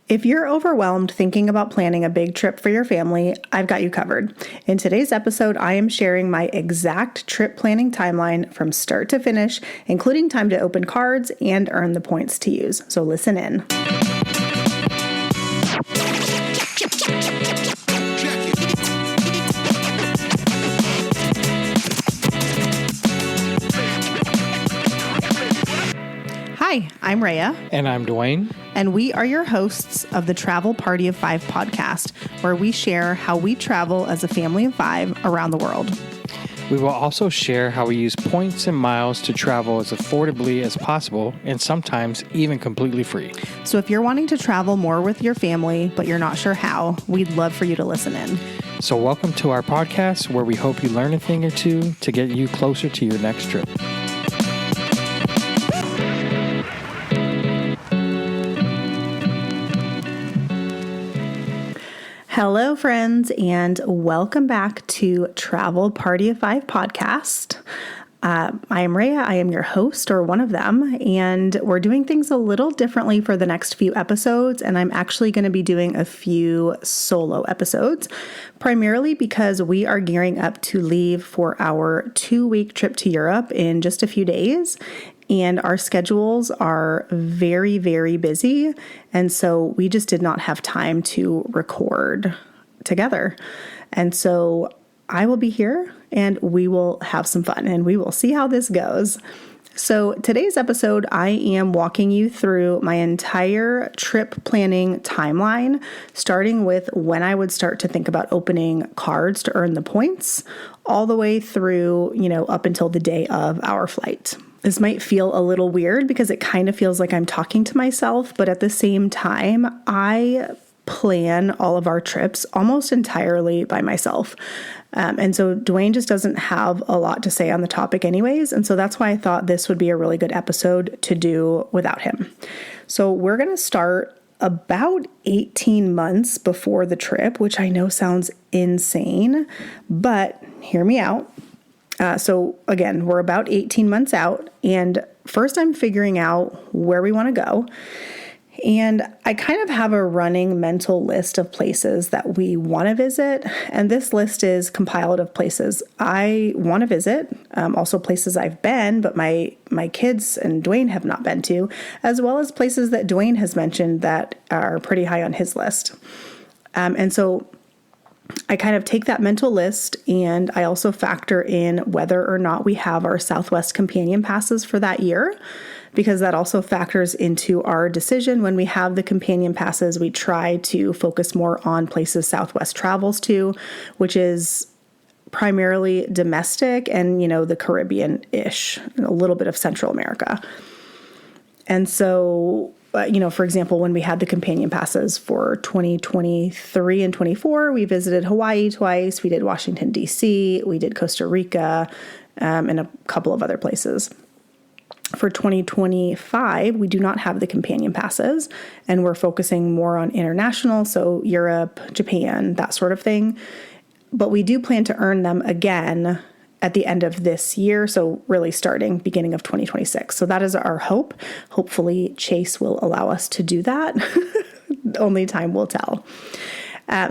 If you're overwhelmed thinking about planning a big trip for your family, I've got you covered. In today's episode, I am sharing my exact trip planning timeline from start to finish, including time to open cards and earn the points to use. So listen in. Hi, I'm Rhea. And I'm Dwayne. And we are your hosts of the Travel Party of Five podcast, where we share how we travel as a family of five around the world. We will also share how we use points and miles to travel as affordably as possible and sometimes even completely free. So if you're wanting to travel more with your family, but you're not sure how, we'd love for you to listen in. So welcome to our podcast, where we hope you learn a thing or two to get you closer to your next trip. Hello, friends, and welcome back to Travel Party of Five podcast. I am Rhea. I am your host, or one of them, and we're doing things a little differently for the next few episodes, and I'm actually going to be doing a few solo episodes, primarily because we are gearing up to leave for our 2-week trip to Europe in just a few days. And our schedules are very, very busy. And so we just did not have time to record together. And so I will be here and we will have some fun and we will see how this goes. So today's episode, I am walking you through my entire trip planning timeline, starting with when I would start to think about opening cards to earn the points, all the way through, up until the day of our flight. This might feel a little weird because it kind of feels like I'm talking to myself, but at the same time, I plan all of our trips almost entirely by myself. And so Dwayne just doesn't have a lot to say on the topic anyways. And so that's why I thought this would be a really good episode to do without him. So we're going to start about 18 months before the trip, which I know sounds insane, but hear me out. So again, we're about 18 months out, and first I'm figuring out where we want to go. And I kind of have a running mental list of places that we want to visit. And this list is compiled of places I want to visit, also places I've been, but my kids and Dwayne have not been to, as well as places that Dwayne has mentioned that are pretty high on his list. And so I kind of take that mental list and I also factor in whether or not we have our Southwest companion passes for that year, because that also factors into our decision. When we have the companion passes, we try to focus more on places Southwest travels to, which is primarily domestic and, the Caribbean-ish, a little bit of Central America. And so for example, when we had the companion passes for 2023 and 24, we visited Hawaii twice, we did Washington, D.C., we did Costa Rica, and a couple of other places. For 2025, we do not have the companion passes, and we're focusing more on international, so Europe, Japan, that sort of thing. But we do plan to earn them again at the end of this year, so really starting beginning of 2026. So that is our hope. Hopefully Chase will allow us to do that. Only time will tell.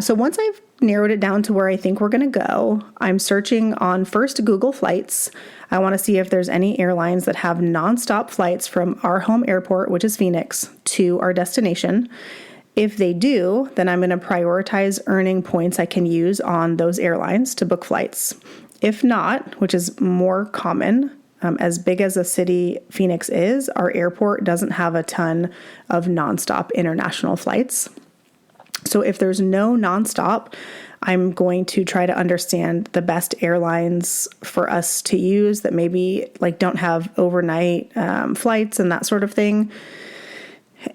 So once I've narrowed it down to where I think we're going to go, I'm searching on first Google Flights. I want to see if there's any airlines that have nonstop flights from our home airport, which is Phoenix, to our destination. If they do, then I'm going to prioritize earning points I can use on those airlines to book flights. If not, which is more common, as big as a city Phoenix is, our airport doesn't have a ton of nonstop international flights. So if there's no nonstop, I'm going to try to understand the best airlines for us to use that maybe don't have overnight flights and that sort of thing.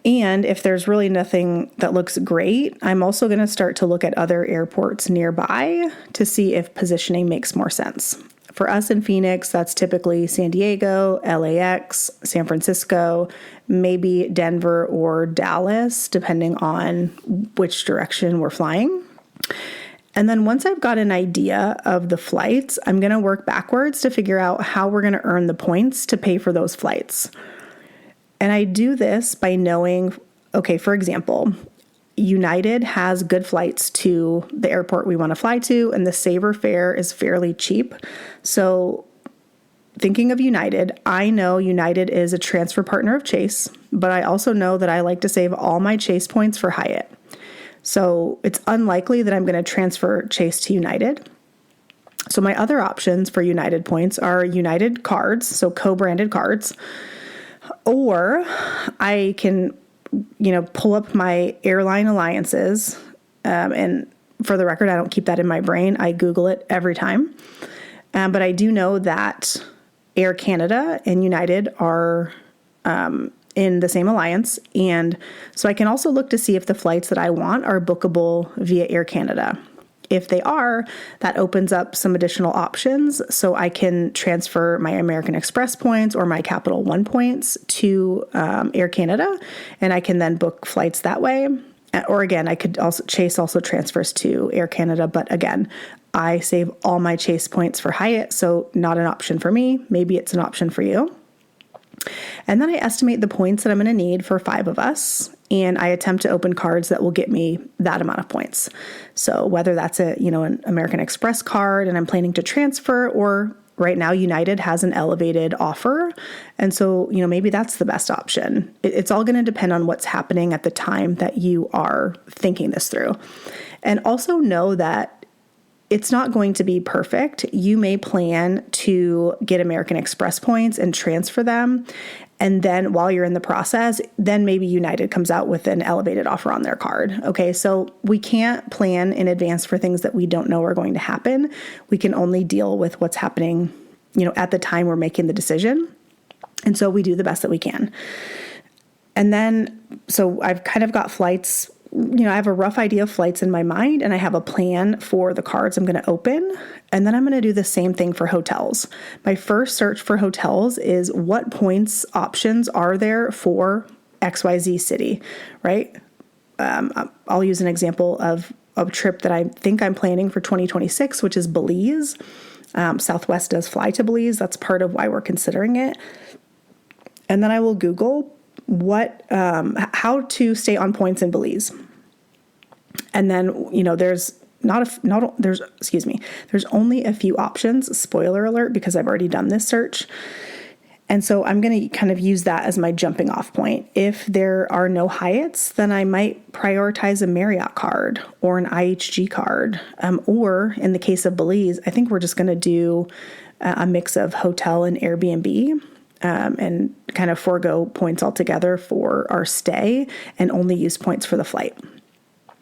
And if there's really nothing that looks great, I'm also going to start to look at other airports nearby to see if positioning makes more sense. For us in Phoenix, that's typically San Diego, LAX, San Francisco, maybe Denver or Dallas, depending on which direction we're flying. And then once I've got an idea of the flights, I'm going to work backwards to figure out how we're going to earn the points to pay for those flights. And I do this by knowing, okay, for example, United has good flights to the airport we want to fly to, and the Saver fare is fairly cheap. So thinking of United, I know United is a transfer partner of Chase, but I also know that I like to save all my Chase points for Hyatt. So it's unlikely that I'm going to transfer Chase to United. So my other options for United points are United cards, so co-branded cards, or I can, pull up my airline alliances. And for the record, I don't keep that in my brain. I Google it every time. But I do know that Air Canada and United are in the same alliance. And so I can also look to see if the flights that I want are bookable via Air Canada. If they are, that opens up some additional options. So I can transfer my American Express points or my Capital One points to Air Canada, and I can then book flights that way. Or again, I could also, Chase also transfers to Air Canada, but again, I save all my Chase points for Hyatt, so not an option for me. Maybe it's an option for you. And then I estimate the points that I'm going to need for 5 of us, and I attempt to open cards that will get me that amount of points. So whether that's an American Express card and I'm planning to transfer, or right now United has an elevated offer, and so maybe that's the best option. It's all going to depend on what's happening at the time that you are thinking this through. And also know that it's not going to be perfect. You may plan to get American Express points and transfer them. And then while you're in the process, then maybe United comes out with an elevated offer on their card. Okay, so we can't plan in advance for things that we don't know are going to happen. We can only deal with what's happening, at the time we're making the decision. And so we do the best that we can. And then, so I've kind of got flights. I have a rough idea of flights in my mind, and I have a plan for the cards I'm going to open. And then I'm going to do the same thing for hotels. My first search for hotels is what points options are there for XYZ city, right? I'll use an example of a trip that I think I'm planning for 2026, which is Belize. Southwest does fly to Belize. That's part of why we're considering it. And then I will Google how to stay on points in Belize. And then, there's only a few options, spoiler alert, because I've already done this search. And so I'm going to kind of use that as my jumping off point. If there are no Hyatts, then I might prioritize a Marriott card or an IHG card. Or in the case of Belize, I think we're just going to do a mix of hotel and Airbnb. And kind of forego points altogether for our stay and only use points for the flight.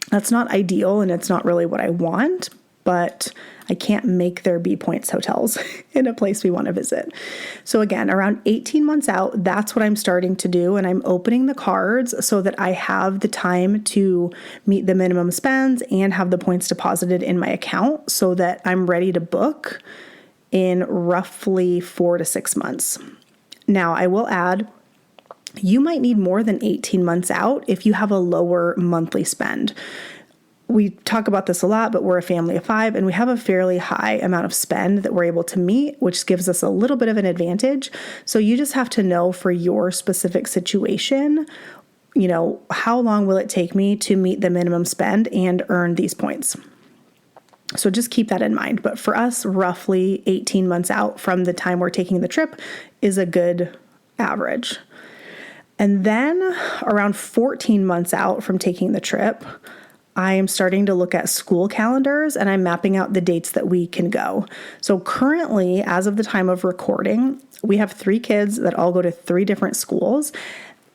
That's not ideal, and it's not really what I want, but I can't make there be points hotels in a place we want to visit. So again, around 18 months out, that's what I'm starting to do, and I'm opening the cards so that I have the time to meet the minimum spends and have the points deposited in my account so that I'm ready to book in roughly 4 to 6 months. Now, I will add, you might need more than 18 months out if you have a lower monthly spend. We talk about this a lot, but we're a family of 5 and we have a fairly high amount of spend that we're able to meet, which gives us a little bit of an advantage. So you just have to know for your specific situation, how long will it take me to meet the minimum spend and earn these points? So just keep that in mind. But for us, roughly 18 months out from the time we're taking the trip is a good average. And then around 14 months out from taking the trip, I am starting to look at school calendars and I'm mapping out the dates that we can go. So currently, as of the time of recording, we have 3 kids that all go to 3 different schools.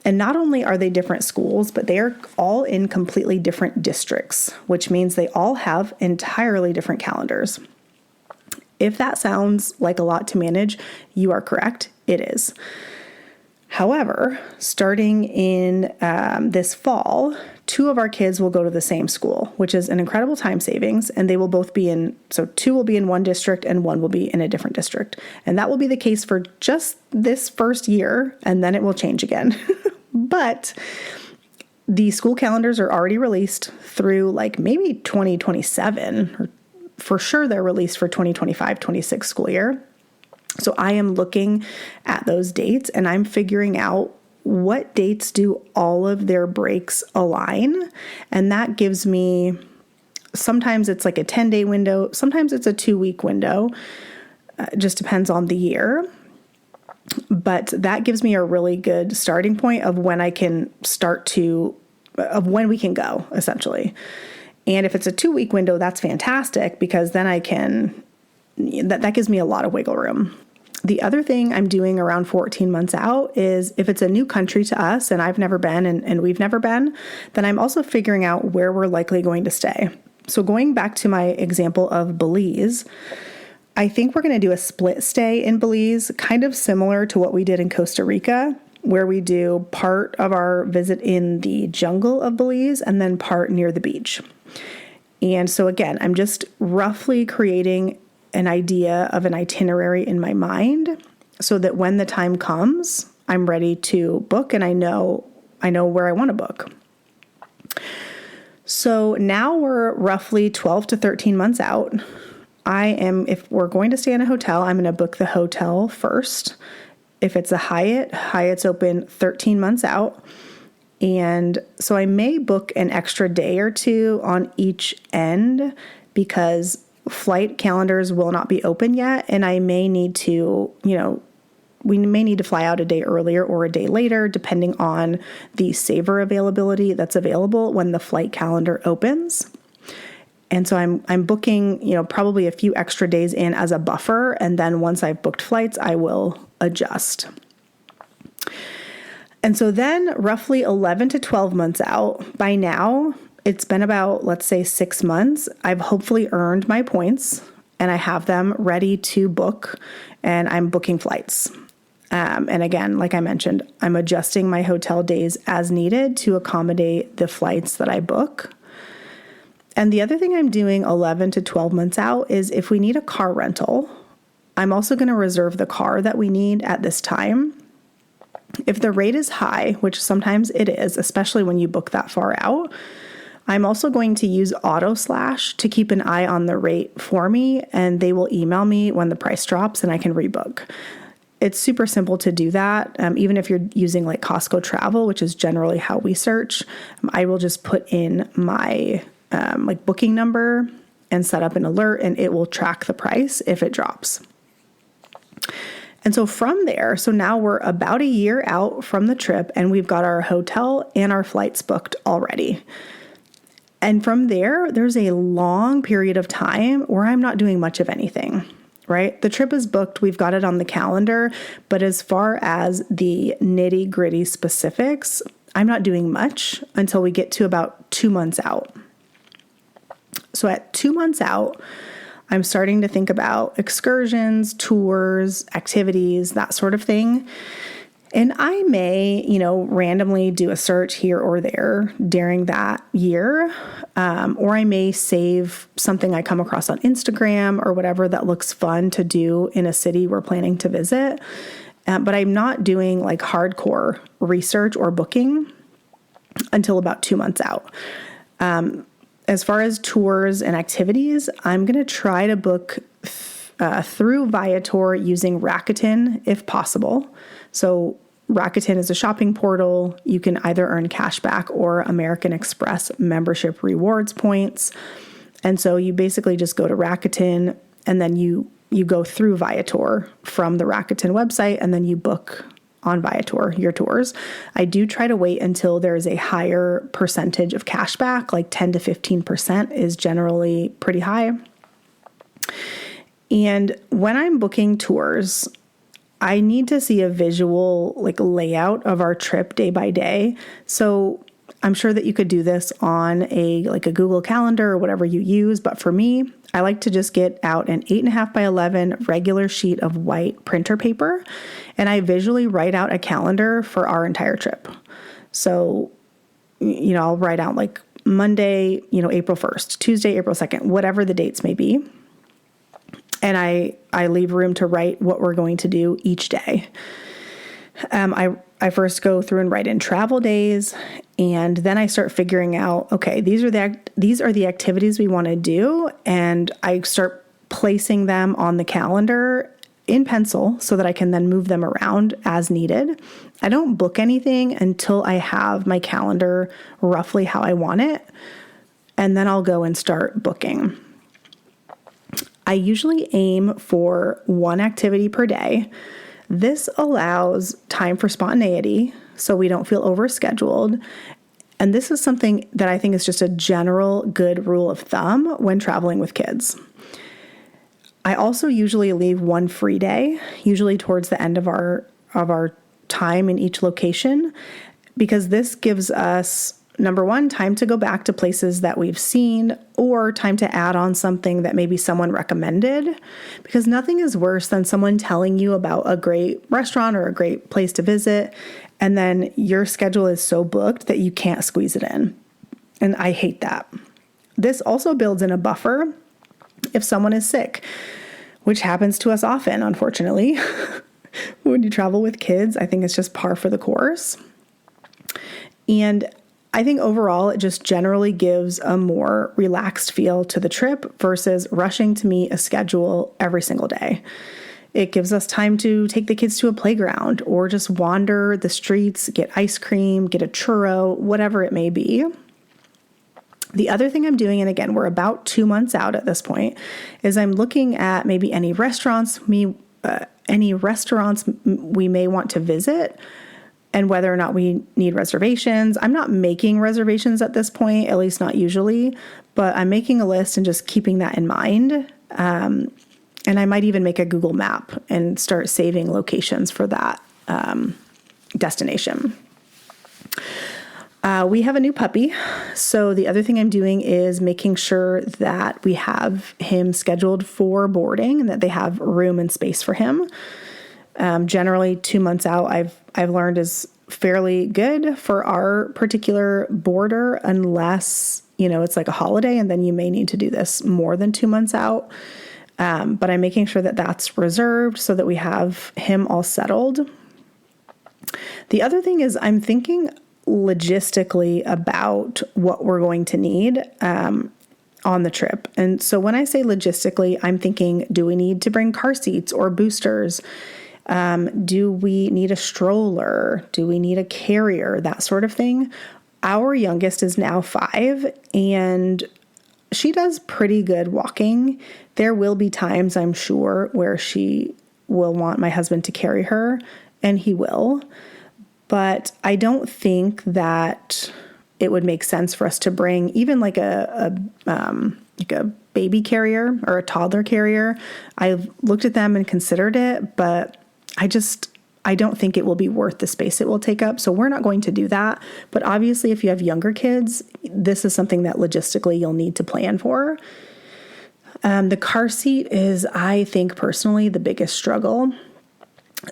And not only are they different schools, but they are all in completely different districts, which means they all have entirely different calendars. If that sounds like a lot to manage, you are correct. It is. However, starting in this fall, 2 of our kids will go to the same school, which is an incredible time savings, and they will both be so 2 will be in one district and 1 will be in a different district. And that will be the case for just this first year, and then it will change again. But the school calendars are already released through maybe 2027, or for sure they're released for 2025-26 school year. So I am looking at those dates and I'm figuring out what dates do all of their breaks align? And that gives me, sometimes it's like a 10-day window, sometimes it's a 2-week window. It just depends on the year. But that gives me a really good starting point of when I can of when we can go, essentially. And if it's a 2-week window, that's fantastic, because then that gives me a lot of wiggle room. The other thing I'm doing around 14 months out is if it's a new country to us and I've never been and we've never been, then I'm also figuring out where we're likely going to stay. So going back to my example of Belize, I think we're going to do a split stay in Belize, kind of similar to what we did in Costa Rica, where we do part of our visit in the jungle of Belize and then part near the beach. And so again, I'm just roughly creating an idea of an itinerary in my mind so that when the time comes, I'm ready to book and I know where I want to book. So now we're roughly 12 to 13 months out. If we're going to stay in a hotel, I'm going to book the hotel first. If it's a Hyatt's open 13 months out. And so I may book an extra day or two on each end because flight calendars will not be open yet. And I may need to, we may need to fly out a day earlier or a day later, depending on the saver availability that's available when the flight calendar opens. And so I'm booking, probably a few extra days in as a buffer. And then once I've booked flights, I will adjust. And so then roughly 11 to 12 months out, by now, it's been about, let's say, 6 months. I've hopefully earned my points and I have them ready to book and I'm booking flights. And again, like I mentioned, I'm adjusting my hotel days as needed to accommodate the flights that I book. And the other thing I'm doing 11 to 12 months out is if we need a car rental, I'm also going to reserve the car that we need at this time. If the rate is high, which sometimes it is, especially when you book that far out, I'm also going to use AutoSlash to keep an eye on the rate for me, and they will email me when the price drops and I can rebook. It's super simple to do that. Even if you're using like Costco Travel, which is generally how we search, I will just put in my booking number and set up an alert, and it will track the price if it drops. And so from there, so now we're about a year out from the trip and we've got our hotel and our flights booked already. And from there, there's a long period of time where I'm not doing much of anything, right? The trip is booked, we've got it on the calendar, but as far as the nitty-gritty specifics, I'm not doing much until we get to about 2 months out. So at 2 months out, I'm starting to think about excursions, tours, activities, that sort of thing. And I may, randomly do a search here or there during that year, or I may save something I come across on Instagram or whatever that looks fun to do in a city we're planning to visit. But I'm not doing like hardcore research or booking until about 2 months out. As far as tours and activities, I'm going to try to book through Viator using Rakuten if possible. So Rakuten is a shopping portal. You can either earn cashback or American Express membership rewards points. And so you basically just go to Rakuten and then you go through Viator from the Rakuten website and then you book on Viator your tours. I do try to wait until there's a higher percentage of cashback, like 10 to 15% is generally pretty high. And when I'm booking tours, I need to see a visual layout of our trip day by day. So I'm sure that you could do this on a Google Calendar or whatever you use. But for me, I like to just get out an 8.5 by 11 regular sheet of white printer paper, and I visually write out a calendar for our entire trip. So, I'll write out Monday, April 1st, Tuesday, April 2nd, whatever the dates may be. And I leave room to write what we're going to do each day. I first go through and write in travel days, and then I start figuring out, okay, these are the activities we want to do, and I start placing them on the calendar in pencil so that I can then move them around as needed. I don't book anything until I have my calendar roughly how I want it, and then I'll go and start booking. I usually aim for one activity per day. This allows time for spontaneity so we don't feel overscheduled. And this is something that I think is just a general good rule of thumb when traveling with kids. I also usually leave one free day, usually towards the end of our time in each location, because this gives us, number one, time to go back to places that we've seen, or time to add on something that maybe someone recommended, because nothing is worse than someone telling you about a great restaurant or a great place to visit, and then your schedule is so booked that you can't squeeze it in. And I hate that. This also builds in a buffer if someone is sick, which happens to us often, unfortunately. When you travel with kids, I think it's just par for the course. And I think overall, it just generally gives a more relaxed feel to the trip versus rushing to meet a schedule every single day. It gives us time to take the kids to a playground or just wander the streets, get ice cream, get a churro, whatever it may be. The other thing I'm doing, and again, we're about 2 months out at this point, is I'm looking at maybe any restaurants we may want to visit and whether or not we need reservations. I'm not making reservations at this point, at least not usually, but I'm making a list and just keeping that in mind. And I might even make a Google map and start saving locations for that destination. We have a new puppy, so the other thing I'm doing is making sure that we have him scheduled for boarding and that they have room and space for him. Generally, 2 months out, I've learned is fairly good for our particular boarder, unless it's like a holiday, and then you may need to do this more than 2 months out. But I'm making sure that that's reserved so that we have him all settled. The other thing is I'm thinking logistically about what we're going to need on the trip. And so when I say logistically, I'm thinking, do we need to bring car seats or boosters? Do we need a stroller? Do we need a carrier? That sort of thing. Our youngest is now 5, and she does pretty good walking. There will be times, I'm sure, where she will want my husband to carry her, and he will. But I don't think that it would make sense for us to bring even like a baby carrier or a toddler carrier. I've looked at them and considered it, but I don't think it will be worth the space it will take up. So we're not going to do that. But obviously, if you have younger kids, this is something that logistically you'll need to plan for. The car seat is, I think personally, the biggest struggle.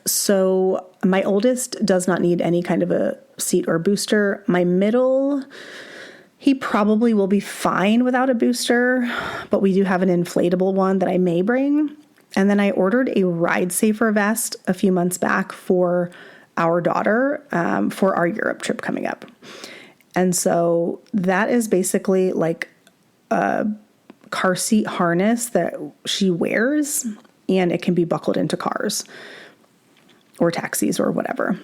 So my oldest does not need any kind of a seat or booster. My middle, he probably will be fine without a booster, but we do have an inflatable one that I may bring. And then I ordered a Ride Safer vest a few months back for our daughter for our Europe trip coming up. And so that is basically like a car seat harness that she wears, and it can be buckled into cars or taxis or whatever.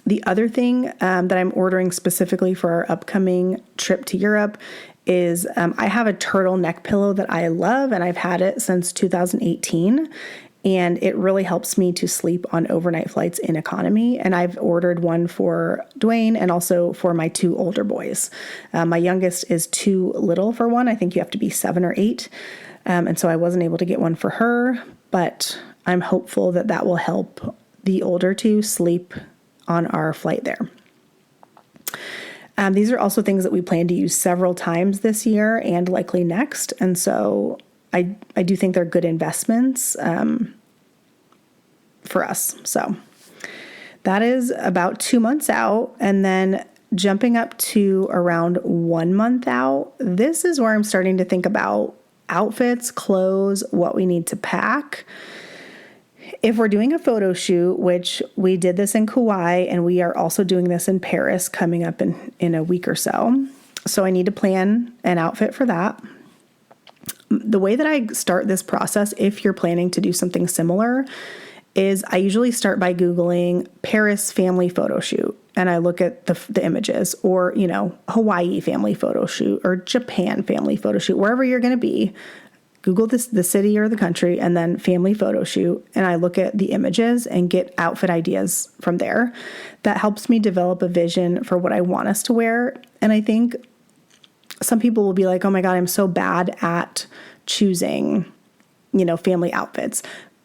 The other thing that I'm ordering specifically for our upcoming trip to Europe is I have a turtleneck pillow that I love, and I've had it since 2018, and it really helps me to sleep on overnight flights in economy. And I've ordered one for Dwayne and also for my 2 older boys. My youngest is too little for one. I think you have to be 7 or 8. And so I wasn't able to get one for her, but I'm hopeful that that will help the older 2 sleep on our flight there. These are also things that we plan to use several times this year and likely next. And so I do think they're good investments for us. So that is about 2 months out. And then jumping up to around 1 month out, this is where I'm starting to think about outfits, clothes, what we need to pack. If we're doing a photo shoot, which we did this in Kauai, and we are also doing this in Paris coming up in a week or so. So I need to plan an outfit for that. The way that I start this process, if you're planning to do something similar, is I usually start by Googling Paris family photo shoot. And I look at the images, or, Hawaii family photo shoot, or Japan family photo shoot, wherever you're going to be. Google the city or the country, and then family photo shoot. And I look at the images and get outfit ideas from there. That helps me develop a vision for what I want us to wear. And I think some people will be like, oh my God, I'm so bad at choosing, family outfits.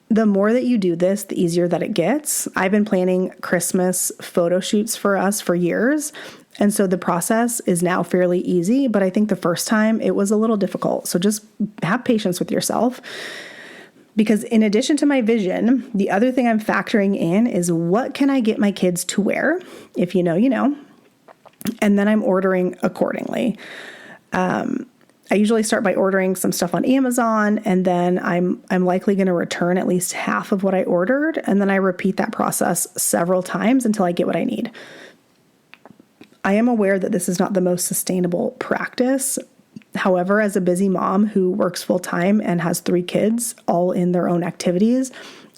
The more that you do this, the easier that it gets. I've been planning Christmas photo shoots for us for years. And so the process is now fairly easy, but I think the first time it was a little difficult. So just have patience with yourself. Because in addition to my vision, the other thing I'm factoring in is what can I get my kids to wear? If you know, you know. And then I'm ordering accordingly. I usually start by ordering some stuff on Amazon, and then I'm likely going to return at least half of what I ordered, and then I repeat that process several times until I get what I need. I am aware that this is not the most sustainable practice. However, as a busy mom who works full-time and has 3 kids, all in their own activities,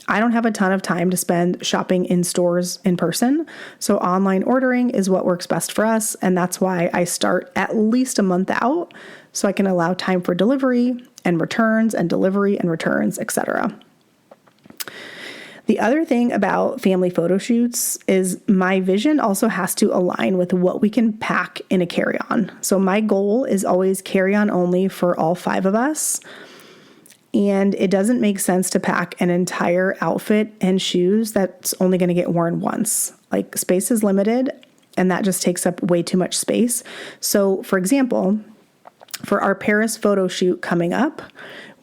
I don't have a ton of time to spend shopping in stores in person. So online ordering is what works best for us. And that's why I start at least a month out so I can allow time for delivery and returns and delivery and returns, etc. The other thing about family photo shoots is my vision also has to align with what we can pack in a carry-on. So my goal is always carry-on only for all 5 of us. And it doesn't make sense to pack an entire outfit and shoes that's only going to get worn once. Like, space is limited, and that just takes up way too much space. So, for example, for our Paris photo shoot coming up,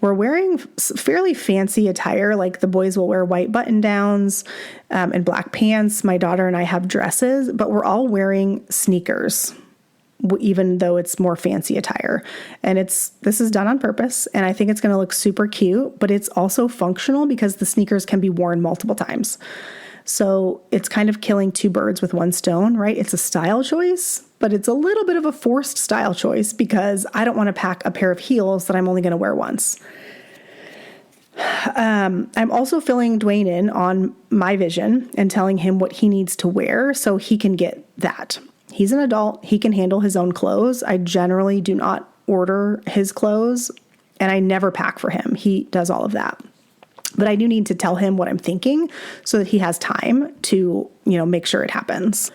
we're wearing fairly fancy attire. Like, the boys will wear white button-downs and black pants. My daughter and I have dresses, but we're all wearing sneakers, even though it's more fancy attire. And this is done on purpose, and I think it's going to look super cute, but it's also functional because the sneakers can be worn multiple times. So it's kind of killing 2 birds with 1 stone, right? It's a style choice, but it's a little bit of a forced style choice because I don't want to pack a pair of heels that I'm only going to wear once. I'm also filling Dwayne in on my vision and telling him what he needs to wear so he can get that. He's an adult. He can handle his own clothes. I generally do not order his clothes, and I never pack for him. He does all of that. But I do need to tell him what I'm thinking so that he has time to, make sure it happens.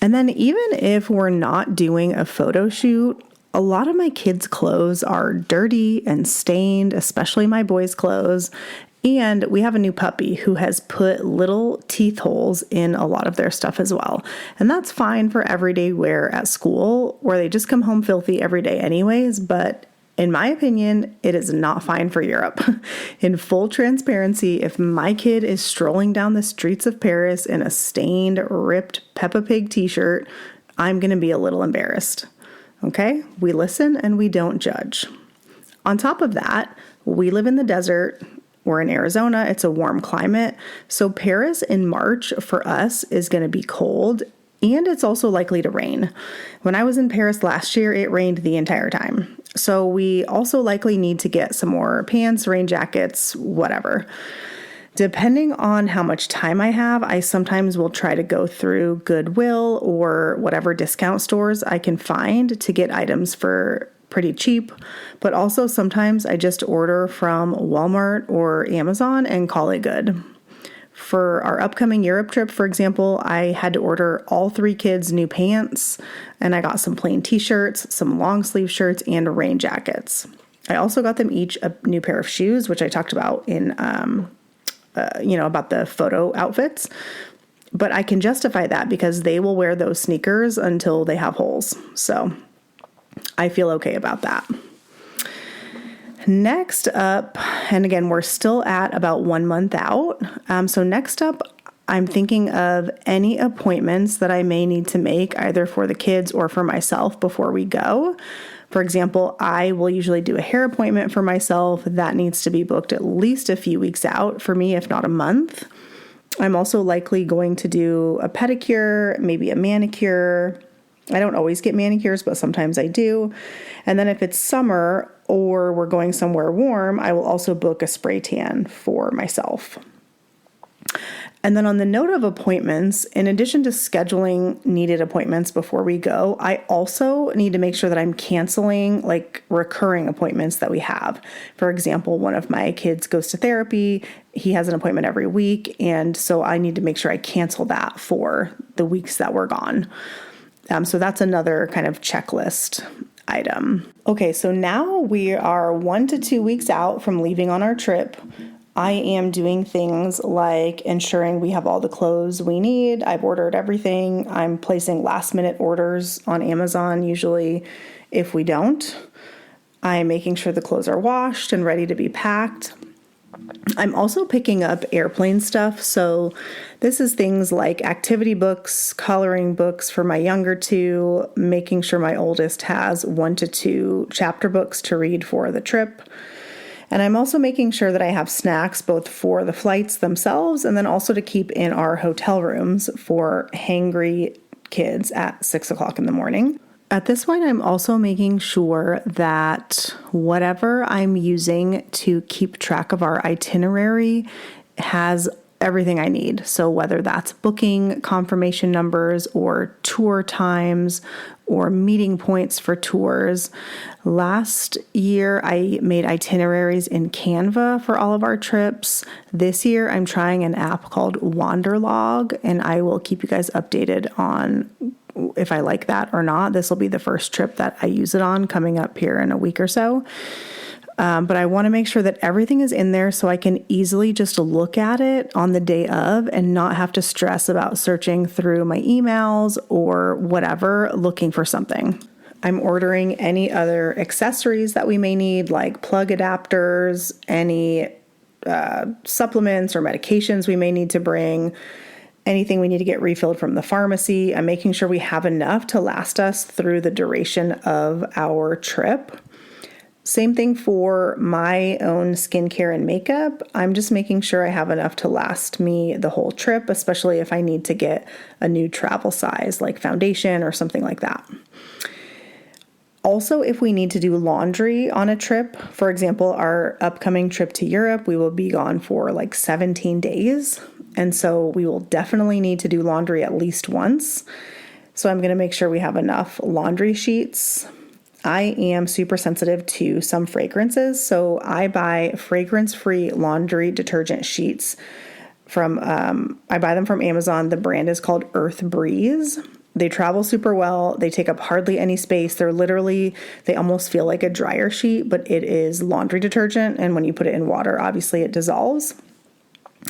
And then even if we're not doing a photo shoot, a lot of my kids' clothes are dirty and stained, especially my boys' clothes. And we have a new puppy who has put little teeth holes in a lot of their stuff as well. And that's fine for everyday wear at school, where they just come home filthy every day anyways. But in my opinion, it is not fine for Europe. In full transparency, if my kid is strolling down the streets of Paris in a stained, ripped Peppa Pig t-shirt, I'm going to be a little embarrassed. Okay? We listen and we don't judge. On top of that, we live in the desert. We're in Arizona. It's a warm climate. So Paris in March for us is going to be cold, and it's also likely to rain. When I was in Paris last year, it rained the entire time. So we also likely need to get some more pants, rain jackets, whatever. Depending on how much time I have, I sometimes will try to go through Goodwill or whatever discount stores I can find to get items for pretty cheap, but also sometimes I just order from Walmart or Amazon and call it good. For our upcoming Europe trip, for example, I had to order all 3 kids new pants, and I got some plain t-shirts, some long sleeve shirts, and rain jackets. I also got them each a new pair of shoes, which I talked about in, about the photo outfits. But I can justify that because they will wear those sneakers until they have holes. So I feel okay about that. Next up, and again, we're still at about 1 month out. So next up, I'm thinking of any appointments that I may need to make either for the kids or for myself before we go. For example, I will usually do a hair appointment for myself. That needs to be booked at least a few weeks out for me, if not a month. I'm also likely going to do a pedicure, maybe a manicure. I don't always get manicures, but sometimes I do. And then if it's summer or we're going somewhere warm, I will also book a spray tan for myself. And then on the note of appointments, in addition to scheduling needed appointments before we go, I also need to make sure that I'm canceling like recurring appointments that we have. For example, one of my kids goes to therapy. He has an appointment every week. And so I need to make sure I cancel that for the weeks that we're gone. So that's another kind of checklist item. Okay, so now we are 1 to 2 weeks out from leaving on our trip. I am doing things like ensuring we have all the clothes we need. I've ordered everything. I'm placing last minute orders on Amazon usually if we don't. I'm making sure the clothes are washed and ready to be packed. I'm also picking up airplane stuff. So this is things like activity books, coloring books for my younger two, making sure my oldest has 1 to 2 chapter books to read for the trip. And I'm also making sure that I have snacks both for the flights themselves and then also to keep in our hotel rooms for hangry kids at 6 o'clock in the morning. At this point, I'm also making sure that whatever I'm using to keep track of our itinerary has everything I need. So whether that's booking confirmation numbers or tour times or meeting points for tours. Last year, I made itineraries in Canva for all of our trips. This year, I'm trying an app called Wanderlog, and I will keep you guys updated on if I like that or not. This will be the first trip that I use it on coming up here in a week or so. But I want to make sure that everything is in there so I can easily just look at it on the day of and not have to stress about searching through my emails or whatever, looking for something. I'm ordering any other accessories that we may need, like plug adapters, any supplements or medications we may need to bring, anything we need to get refilled from the pharmacy. I'm making sure we have enough to last us through the duration of our trip. Same thing for my own skincare and makeup. I'm just making sure I have enough to last me the whole trip, especially if I need to get a new travel size like foundation or something like that. Also, if we need to do laundry on a trip, for example, our upcoming trip to Europe, we will be gone for like 17 days. And so we will definitely need to do laundry at least once. So I'm going to make sure we have enough laundry sheets. I am super sensitive to some fragrances, so I buy fragrance-free laundry detergent sheets I buy them from Amazon. The brand is called Earth Breeze. They travel super well. They take up hardly any space. They almost feel like a dryer sheet, but it is laundry detergent, and when you put it in water, obviously it dissolves.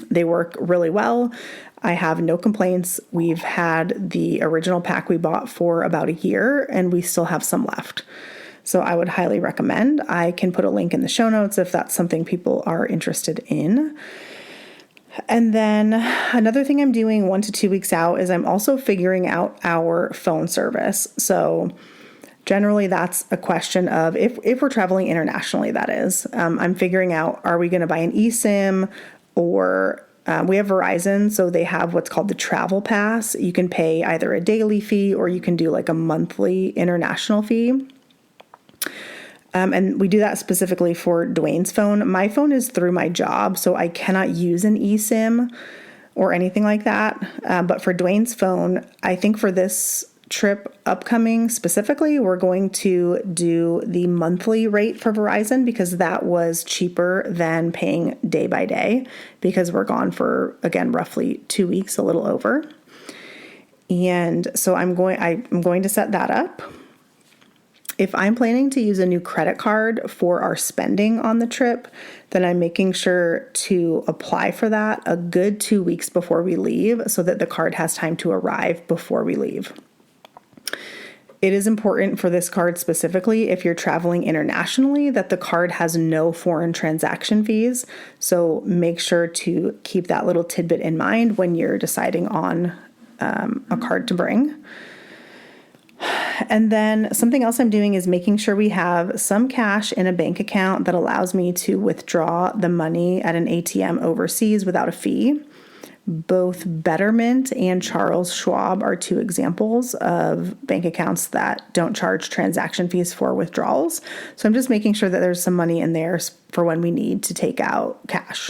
They work really well. I have no complaints. We've had the original pack we bought for about a year, and we still have some left. So I would highly recommend. I can put a link in the show notes if that's something people are interested in. And then another thing I'm doing 1 to 2 weeks out is I'm also figuring out our phone service. So generally that's a question of if we're traveling internationally, that is. I'm figuring out, are we going to buy an eSIM or we have Verizon, so they have what's called the travel pass. You can pay either a daily fee or you can do like a monthly international fee. And we do that specifically for Dwayne's phone. My phone is through my job, so I cannot use an eSIM or anything like that. But for Dwayne's phone, I think for this trip upcoming specifically, we're going to do the monthly rate for Verizon because that was cheaper than paying day by day because we're gone for, again, roughly 2 weeks, a little over. And so I'm going to set that up. If I'm planning to use a new credit card for our spending on the trip, then I'm making sure to apply for that a good 2 weeks before we leave so that the card has time to arrive before we leave. It is important for this card specifically if you're traveling internationally that the card has no foreign transaction fees. So make sure to keep that little tidbit in mind when you're deciding on a card to bring. And then something else I'm doing is making sure we have some cash in a bank account that allows me to withdraw the money at an ATM overseas without a fee. Both Betterment and Charles Schwab are two examples of bank accounts that don't charge transaction fees for withdrawals. So I'm just making sure that there's some money in there for when we need to take out cash.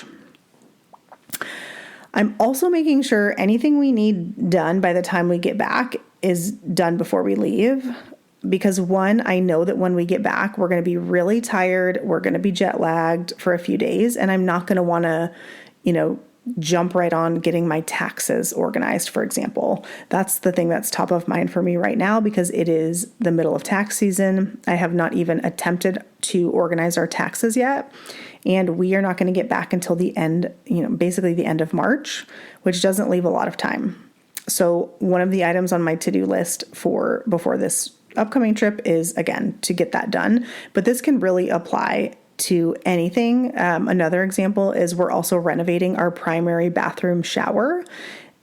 I'm also making sure anything we need done by the time we get back is done before we leave. Because one, I know that when we get back, we're going to be really tired. We're going to be jet lagged for a few days. And I'm not going to want to, jump right on getting my taxes organized, for example. That's the thing that's top of mind for me right now because it is the middle of tax season. I have not even attempted to organize our taxes yet. And we are not going to get back until the end, basically the end of March, which doesn't leave a lot of time. So one of the items on my to-do list for before this upcoming trip is, again, to get that done. But this can really apply to anything. Another example is we're also renovating our primary bathroom shower.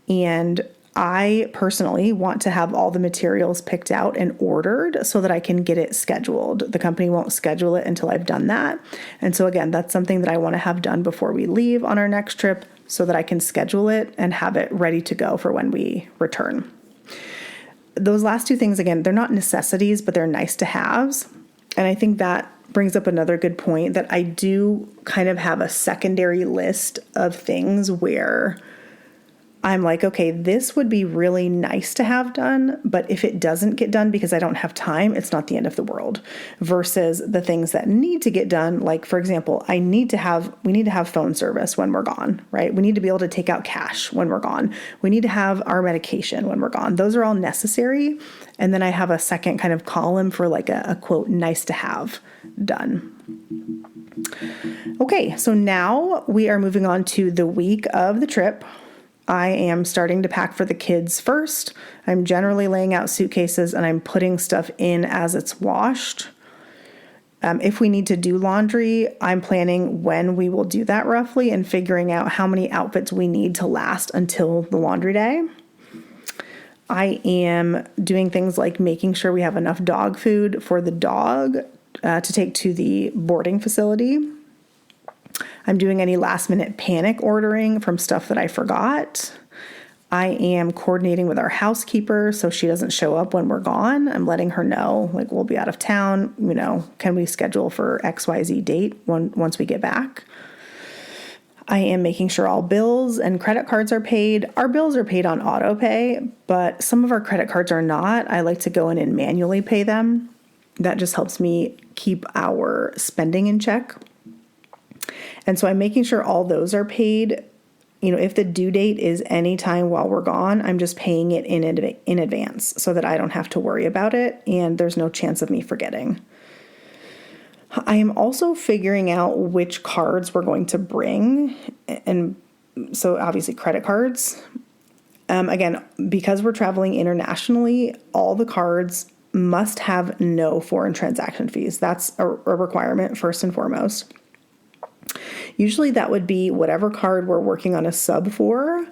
And I personally want to have all the materials picked out and ordered so that I can get it scheduled. The company won't schedule it until I've done that. And so again, that's something that I want to have done before we leave on our next trip so that I can schedule it and have it ready to go for when we return. Those last two things, again, they're not necessities, but they're nice to haves. And I think that brings up another good point that I do kind of have a secondary list of things where I'm like, okay, this would be really nice to have done, but if it doesn't get done because I don't have time, it's not the end of the world. Versus the things that need to get done, like for example, we need to have phone service when we're gone, right? We need to be able to take out cash when we're gone. We need to have our medication when we're gone. Those are all necessary. And then I have a second kind of column for like a quote, nice to have done. Okay, so now we are moving on to the week of the trip. I am starting to pack for the kids first. I'm generally laying out suitcases and I'm putting stuff in as it's washed. If we need to do laundry, I'm planning when we will do that roughly and figuring out how many outfits we need to last until the laundry day. I am doing things like making sure we have enough dog food for the dog to take to the boarding facility. I'm doing any last minute panic ordering from stuff that I forgot. I am coordinating with our housekeeper so she doesn't show up when we're gone. I'm letting her know, like, we'll be out of town, can we schedule for XYZ date once we get back? I am making sure all bills and credit cards are paid. Our bills are paid on auto pay, but some of our credit cards are not. I like to go in and manually pay them. That just helps me keep our spending in check. And so I'm making sure all those are paid. If the due date is any time while we're gone, I'm just paying it in advance so that I don't have to worry about it and there's no chance of me forgetting. I am also figuring out which cards we're going to bring. And so obviously credit cards. Again, because we're traveling internationally, all the cards must have no foreign transaction fees. That's a requirement first and foremost. Usually that would be whatever card we're working on a sub for,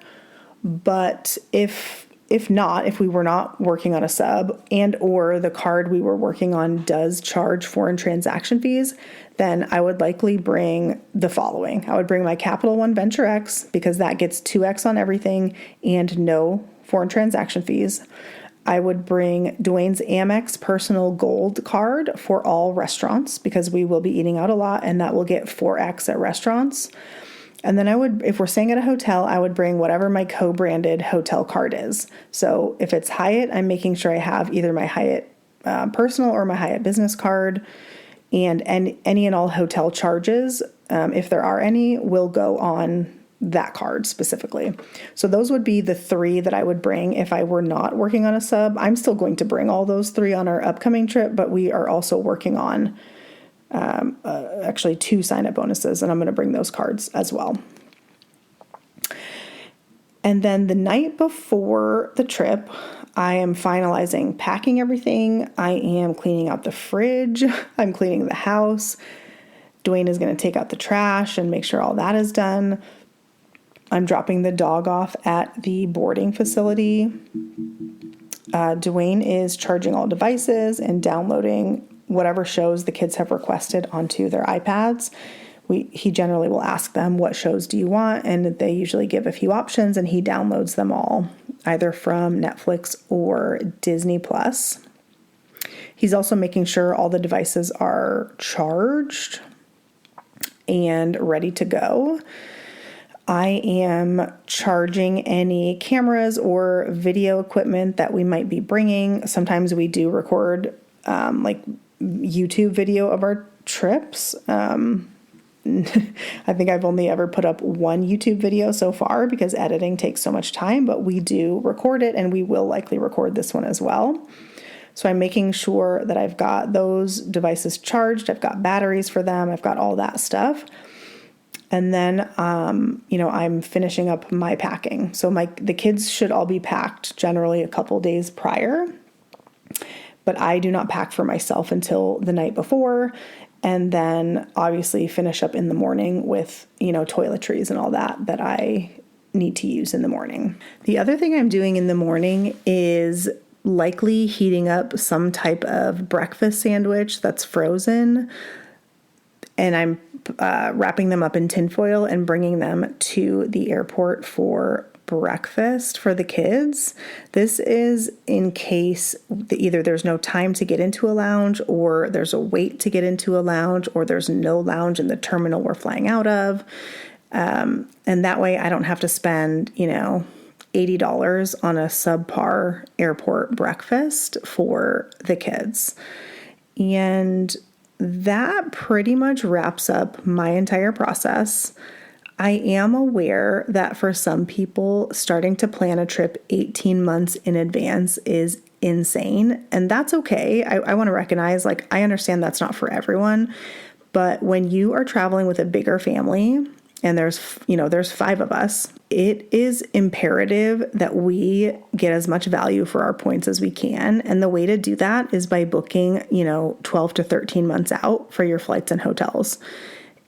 but if we were not working on a sub and or the card we were working on does charge foreign transaction fees, then I would likely bring the following. I would bring my Capital One Venture X because that gets 2x on everything and no foreign transaction fees. I would bring Dwayne's Amex Personal Gold card for all restaurants because we will be eating out a lot and that will get 4x at restaurants. And then if we're staying at a hotel, I would bring whatever my co-branded hotel card is. So if it's Hyatt, I'm making sure I have either my Hyatt personal or my Hyatt business card. And any and all hotel charges, if there are any, will go on that card specifically. So those would be the three that I would bring if I were not working on a sub. I'm still going to bring all those three on our upcoming trip, but we are also working on actually 2 sign-up bonuses, and I'm going to bring those cards as well. And then the night before the trip, I am finalizing packing everything. I am cleaning out the fridge. I'm cleaning the house. Dwayne is going to take out the trash and make sure all that is done. I'm dropping the dog off at the boarding facility. Dwayne is charging all devices and downloading whatever shows the kids have requested onto their iPads. he generally will ask them, what shows do you want? And they usually give a few options, and he downloads them all, either from Netflix or Disney Plus. He's also making sure all the devices are charged and ready to go. I am charging any cameras or video equipment that we might be bringing. Sometimes we do record like YouTube video of our trips. I think I've only ever put up one YouTube video so far because editing takes so much time, but we do record it, and we will likely record this one as well. So I'm making sure that I've got those devices charged. I've got batteries for them. I've got all that stuff. And then, I'm finishing up my packing. So the kids should all be packed generally a couple days prior, but I do not pack for myself until the night before. And then obviously finish up in the morning with, toiletries and all that I need to use in the morning. The other thing I'm doing in the morning is likely heating up some type of breakfast sandwich that's frozen. And I'm wrapping them up in tinfoil and bringing them to the airport for breakfast for the kids. This is in case either there's no time to get into a lounge, or there's a wait to get into a lounge, or there's no lounge in the terminal we're flying out of. And that way I don't have to spend, $80 on a subpar airport breakfast for the kids. And that pretty much wraps up my entire process. I am aware that for some people, starting to plan a trip 18 months in advance is insane, and that's okay. I want to recognize, I understand that's not for everyone, but when you are traveling with a bigger family, and there's 5 of us, it is imperative that we get as much value for our points as we can. And the way to do that is by booking, 12 to 13 months out for your flights and hotels.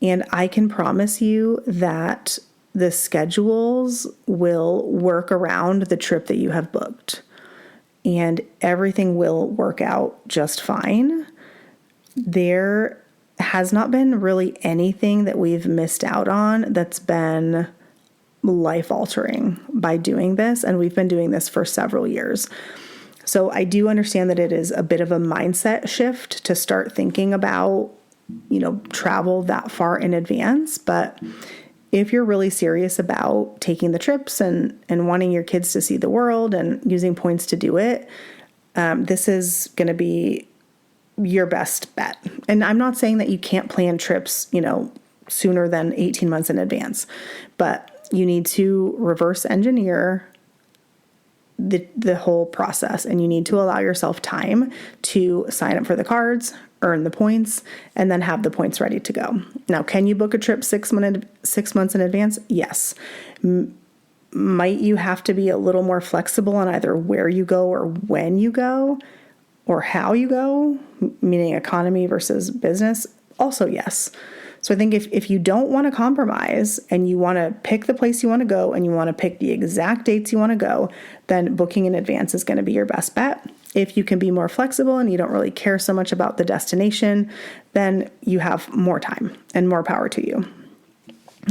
And I can promise you that the schedules will work around the trip that you have booked, and everything will work out just fine. There has not been really anything that we've missed out on that's been life-altering by doing this, and we've been doing this for several years. So I do understand that it is a bit of a mindset shift to start thinking about travel that far in advance. But if you're really serious about taking the trips and wanting your kids to see the world and using points to do it, this is going to be your best bet. And I'm not saying that you can't plan trips, sooner than 18 months in advance, but you need to reverse engineer the whole process, and you need to allow yourself time to sign up for the cards, earn the points, and then have the points ready to go. Now, can you book a trip 6 months in advance? Yes. Might you have to be a little more flexible on either where you go or when you go or how you go, meaning economy versus business? Also, yes. So I think if you don't want to compromise and you want to pick the place you want to go and you want to pick the exact dates you want to go, then booking in advance is going to be your best bet. If you can be more flexible and you don't really care so much about the destination, then you have more time, and more power to you.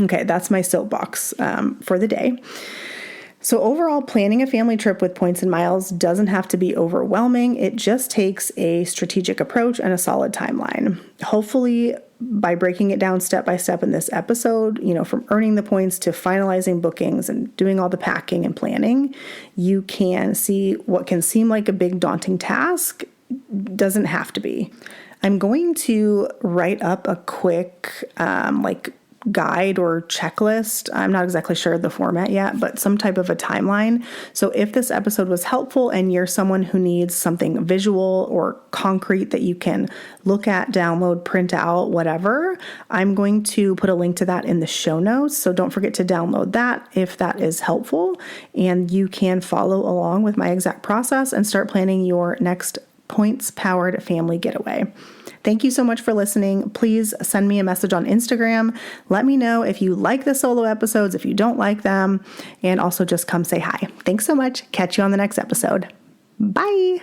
Okay, that's my soapbox for the day. So overall, planning a family trip with points and miles doesn't have to be overwhelming. It just takes a strategic approach and a solid timeline. Hopefully, by breaking it down step by step in this episode, from earning the points to finalizing bookings and doing all the packing and planning, you can see what can seem like a big daunting task doesn't have to be. I'm going to write up a quick guide or checklist. I'm not exactly sure of the format yet, but some type of a timeline. So if this episode was helpful and you're someone who needs something visual or concrete that you can look at, download, print out, whatever, I'm going to put a link to that in the show notes. So don't forget to download that if that is helpful, and you can follow along with my exact process and start planning your next points-powered family getaway. Thank you so much for listening. Please send me a message on Instagram. Let me know if you like the solo episodes, if you don't like them, and also just come say hi. Thanks so much. Catch you on the next episode. Bye.